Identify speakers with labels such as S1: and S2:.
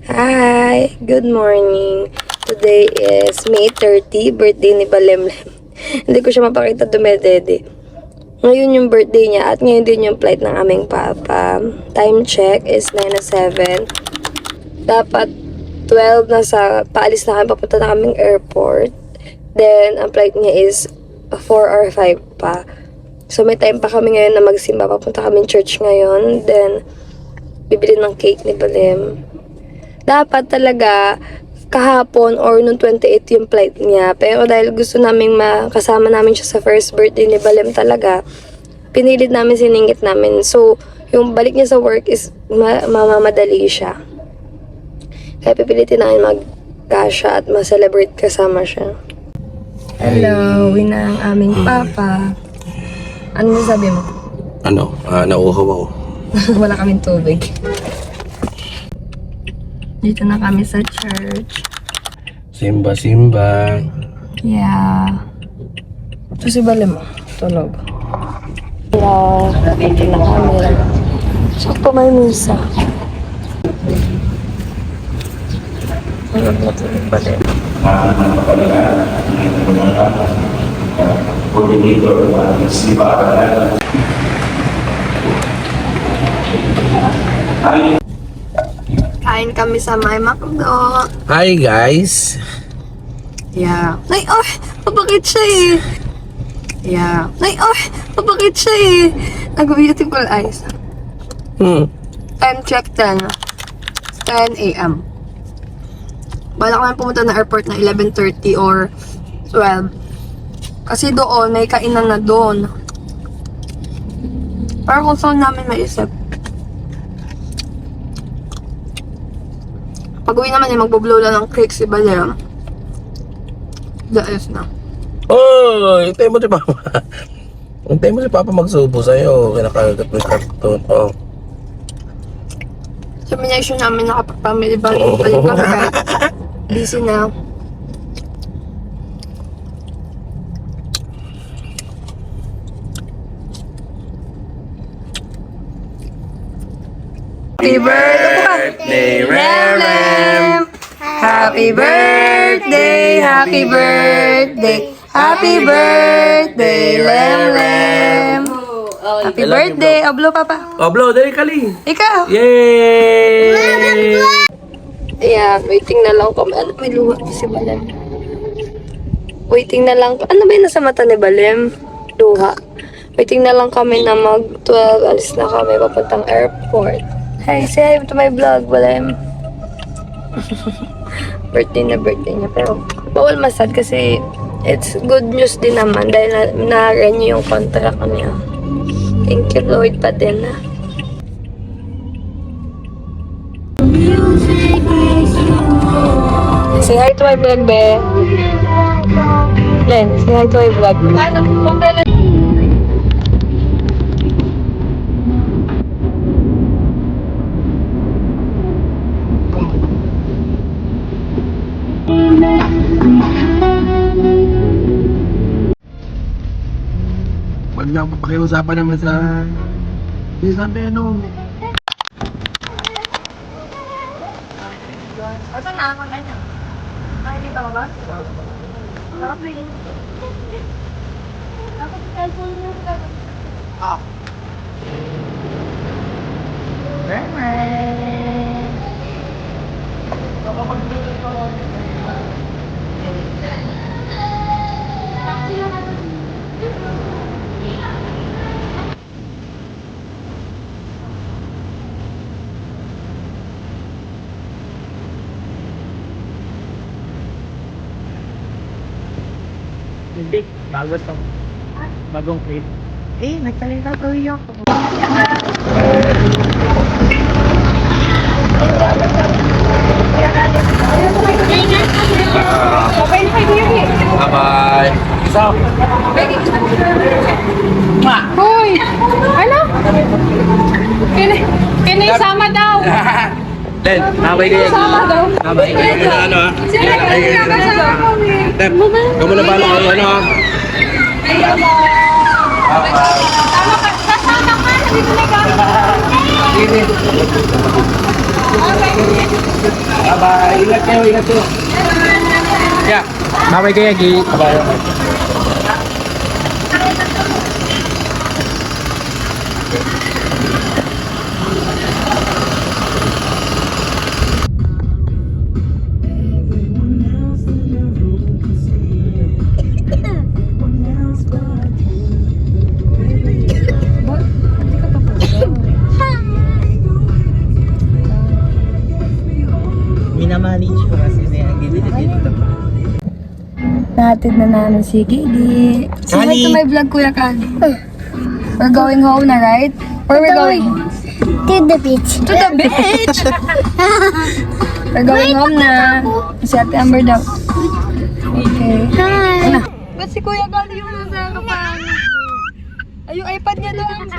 S1: Hi! Good morning! Today is May 30, birthday ni Balemlem. Hindi ko siya mapakita dumedede. Ngayon yung birthday niya at ngayon din yung flight ng aming papa. Time check is 9:07. Dapat 12 na paalis na kami, papunta na kaming airport. Then, ang flight niya is 4 or 5 pa. So, may time pa kami ngayon na magsimba. Papunta kami church ngayon. Then, bibili ng cake ni Balem. Dapat talaga kahapon or noong 28 yung flight niya. Pero dahil gusto naming makasama namin siya sa first birthday ni Balem talaga, pinilit namin, siningit namin. So, yung balik niya sa work is mamamadali siya. Kaya pipilitin namin mag-kasha at ma-celebrate kasama siya. Hello, uwi na ang aming papa. Ano sabi mo?
S2: Nauuhaw ako.
S1: Wala kaming tubig. Dito na kami sa church.
S2: Simba.
S1: Yeah. Ito si Balem mo. Tulog. Hello. Dito na kami. Sakto may misa. Tulog na tulog Balem. Kain kami sa may McDo.
S2: Hi guys!
S1: Yeah. Ay, oh! Mabakit siya eh. Yeah. Ay, oh! Mabakit siya eh. Nag-beautiful eyes. Time check 10 a.m. Bala ko lang pumunta na airport na 11:30 or 12. Kasi doon, may kainan na doon. Para kung saan namin maisip. Pag-uwi naman eh, magbublow lang ng cake si Balem. Daes na.
S2: Oh! Hintay mo si Papa. Hintay mo si Papa magsubo sa'yo. Kinakagat mo yung karton. Oh.
S1: Sabi niya issue namin nakapag-family balik kami kahit busy na. Happy birthday, Lem! Happy birthday, happy birthday, happy birthday, Lem! Happy birthday, oblo papa.
S2: Oblo, dali kali!
S1: Ikaw!
S2: Yay!
S1: Yeah, waiting na lang kami. Ano, may luha si Balem. Waiting na lang. Ano ba yung nasa mata ni Balem? Luha. Waiting na lang kami na mag-12. Alis na kami papuntang airport. Hey, say hi to my vlog, Balem. birthday niya. Pero bawal masad kasi it's good news din naman dahil na-renew yung contract niya. Thank you, Lord, pa din. Say hi to my vlog, be. Len, say hi to my vlog.
S2: Wag na pakiusapan naman sa San Beno.
S1: Ito na ako na niya. Nakikita mo ba? Grabe. Ako sa cellphone niyo.
S2: Ah.
S3: Hindi, bago to. Bagong crate. Nagtalita to yung ako.
S2: Bye-bye! So,
S4: Hoy! Ano? Kinay-sama daw!
S2: Len, habay kayo.
S4: Sama daw.
S2: Habay kayo. Ano ah?
S4: Sino kasama ko eh?
S2: Tep, kamu na balo kayo ano ah?
S4: Tama ka, kasama ka! Hindi ko nag-ano.
S2: Sige.
S3: Bye-bye. Ingat kayo, ingat kayo. Yeah. Bye-bye Kuya Gi. Bye-bye. Minamali siya kasi ang gilid-gilid.
S1: Nahatid na namin si Gigi. Say hi to my vlog, Kuya Kali. We're going home na, right? Where we going?
S5: To the beach.
S1: To the beach! We're going home na. Si Ate Amber daw. Okay.
S5: Hi.
S1: Ba't si Kuya Kali yung nasa harapan? Ay, yung iPad niya doon.